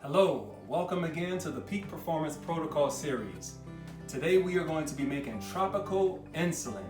Hello, welcome again to the Peak Performance Protocol series. Today we are going to be making tropical insulin.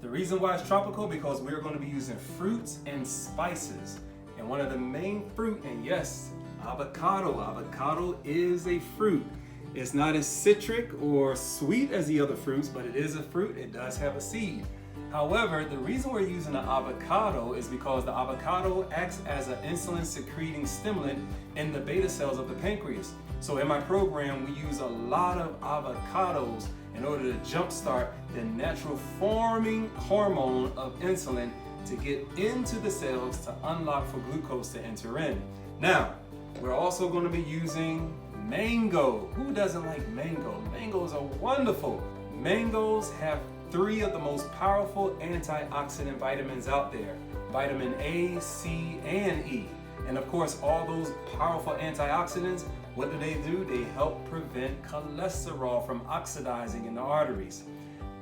The reason why it's tropical because we are going to be using fruits and spices. And one of the main fruit, and yes, avocado. Avocado is a fruit. It's not as citric or sweet as the other fruits, but it is a fruit. It does have a seed. However, the reason we're using the avocado is because the avocado acts as an insulin secreting stimulant in the beta cells of the pancreas. So in my program, we use a lot of avocados in order to jumpstart the natural forming hormone of insulin to get into the cells to unlock for glucose to enter in. Now, we're also going to be using mango. Who doesn't like mango? Mangoes are wonderful. Mangoes have 3 of the most powerful antioxidant vitamins out there: vitamin A, C, and E. And of course, all those powerful antioxidants, what do? They help prevent cholesterol from oxidizing in the arteries.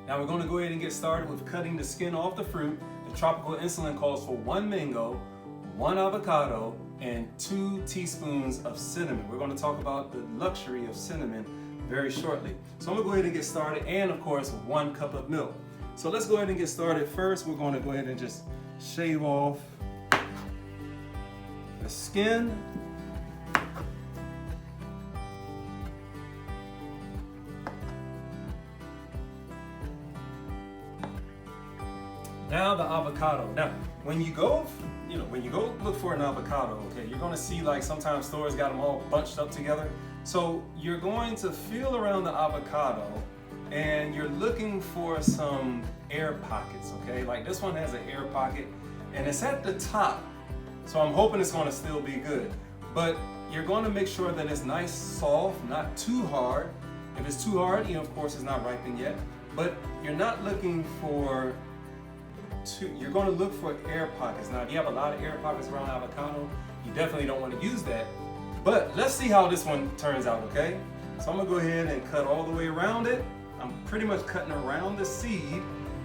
Now we're going to go ahead and get started with cutting the skin off the fruit. The tropical insulin calls for 1 mango, 1 avocado, and 2 teaspoons of cinnamon. We're going to talk about the luxury of cinnamon very shortly. So I'm gonna go ahead and get started, and of course 1 cup of milk. So let's go ahead and get started. First, we're going to go ahead and just shave off the skin. Now the avocado. Now, when you go look for an avocado, okay, you're gonna see like sometimes stores got them all bunched up together. So you're going to feel around the avocado and you're looking for some air pockets, okay? Like this one has an air pocket and it's at the top. So I'm hoping it's gonna still be good. But you're gonna make sure that it's nice, soft, not too hard. If it's too hard, of course it's not ripened yet. But you're not looking for you're going to look for air pockets. Now, if you have a lot of air pockets around avocado, you definitely don't want to use that. But let's see how this one turns out, okay? So I'm going to go ahead and cut all the way around it. I'm pretty much cutting around the seed,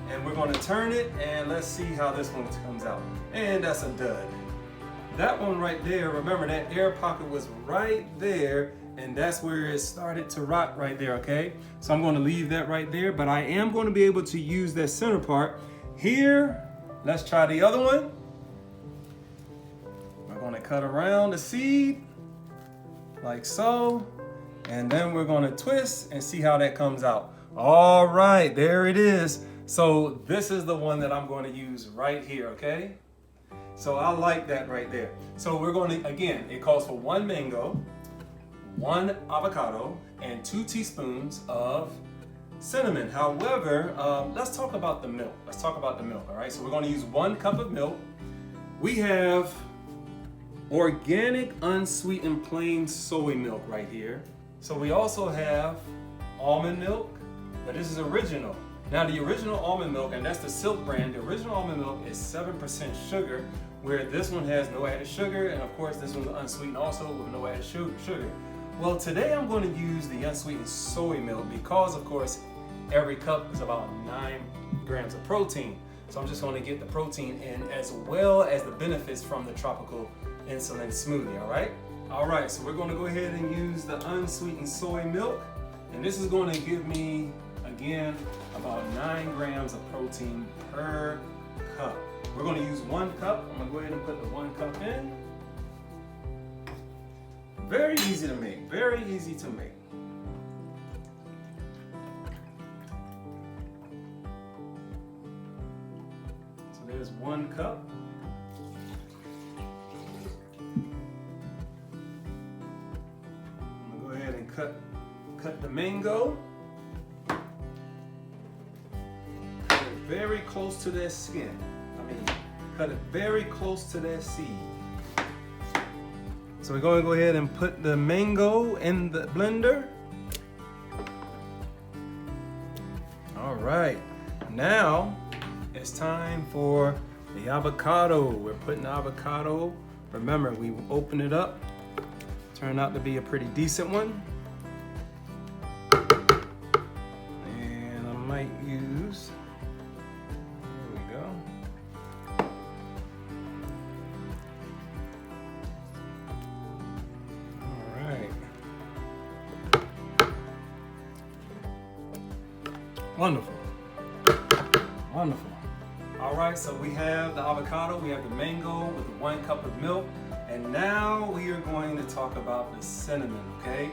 and we're going to turn it, and let's see how this one comes out. And that's a dud. That one right there, remember that air pocket was right there, and that's where it started to rot right there, okay? So I'm going to leave that right there, but I am going to be able to use that center part. Here, let's try the other one. We're going to cut around the seed like so, and then we're going to twist and see how that comes out. All right, there it is. So this is the one that I'm going to use right here, okay? So I like that right there. So we're going to, again, it calls for 1 mango, 1 avocado, and 2 teaspoons of cinnamon. However, let's talk about the milk. All right? So we're going to use 1 cup of milk. We have organic, unsweetened, plain soy milk right here. So we also have almond milk, but this is original. Now the original almond milk, and that's the Silk brand, the original almond milk is 7% sugar, where this one has no added sugar, and of course this one's unsweetened also with no added sugar. Well, today I'm going to use the unsweetened soy milk because, of course, every cup is about 9 grams of protein. So I'm just going to get the protein in as well as the benefits from the tropical insulin smoothie, all right? All right, so we're going to go ahead and use the unsweetened soy milk. And this is going to give me, again, about 9 grams of protein per cup. We're going to use 1 cup. I'm going to go ahead and put the 1 cup in. Very easy to make, very easy to make. So there's 1 cup. I'm gonna go ahead and cut the mango. Cut it very close to that skin. Cut it very close to that seed. So we're going to go ahead and put the mango in the blender. All right, now it's time for the avocado. We're putting the avocado. Remember, we open it up. Turned out to be a pretty decent one. And I might use, there we go. All right. Wonderful. Wonderful. All right, so we have the avocado, we have the mango with the 1 cup of milk, and now we are going to talk about the cinnamon, okay?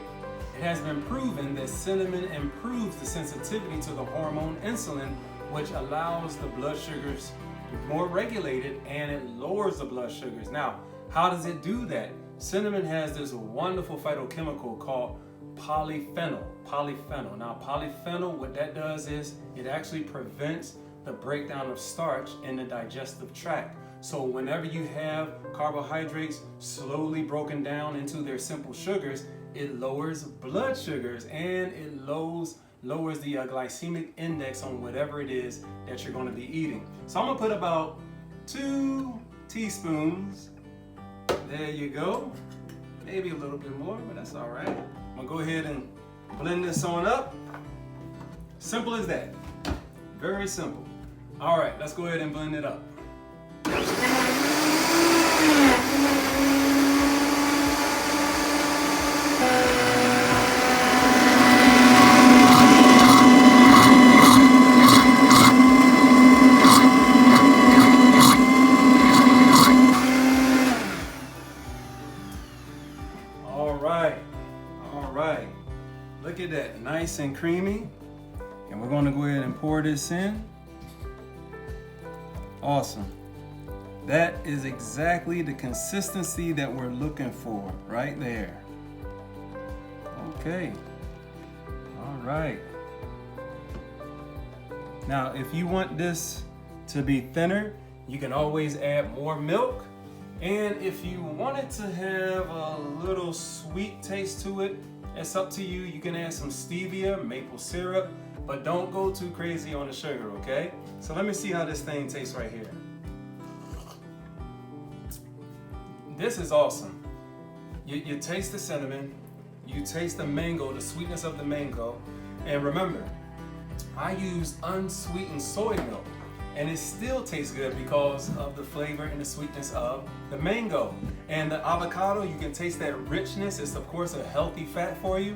It has been proven that cinnamon improves the sensitivity to the hormone insulin, which allows the blood sugars to be more regulated, and it lowers the blood sugars. Now, how does it do that? Cinnamon has this wonderful phytochemical called polyphenol. Now, polyphenol, what that does is it actually prevents the breakdown of starch in the digestive tract. So whenever you have carbohydrates slowly broken down into their simple sugars, it lowers blood sugars and it lowers the glycemic index on whatever it is that you're going to be eating. So I'm going to put about 2 teaspoons. There you go. Maybe a little bit more, but that's all right. I'm going to go ahead and blend this on up. Simple as that. Very simple. All right, let's go ahead and blend it up. All right. Look at that, nice and creamy. And we're going to go ahead and pour this in. Awesome. That is exactly the consistency that we're looking for right there. Okay. All right. Now, if you want this to be thinner, you can always add more milk. And if you want it to have a little sweet taste to it, it's up to you. You can add some stevia, maple syrup, but don't go too crazy on the sugar, okay? So let me see how this thing tastes right here. This is awesome. You taste the cinnamon, you taste the mango, the sweetness of the mango, and remember, I use unsweetened soy milk, and it still tastes good because of the flavor and the sweetness of the mango. And the avocado, you can taste that richness. It's of course a healthy fat for you.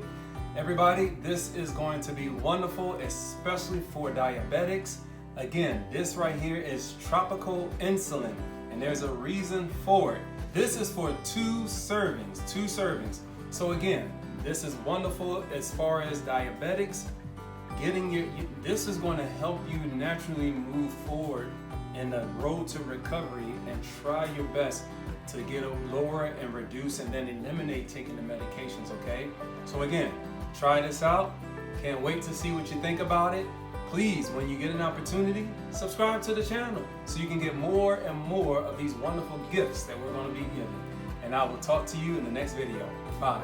Everybody, this is going to be wonderful, especially for diabetics. Again, this right here is tropical insulin, and there's a reason for it. This is for 2 servings. So again, this is wonderful as far as diabetics. This is going to help you naturally move forward in the road to recovery, and try your best to get lower and reduce and then eliminate taking the medications, okay? So again, try this out. Can't wait to see what you think about it. Please, when you get an opportunity, subscribe to the channel so you can get more and more of these wonderful gifts that we're going to be giving. And I will talk to you in the next video. Bye.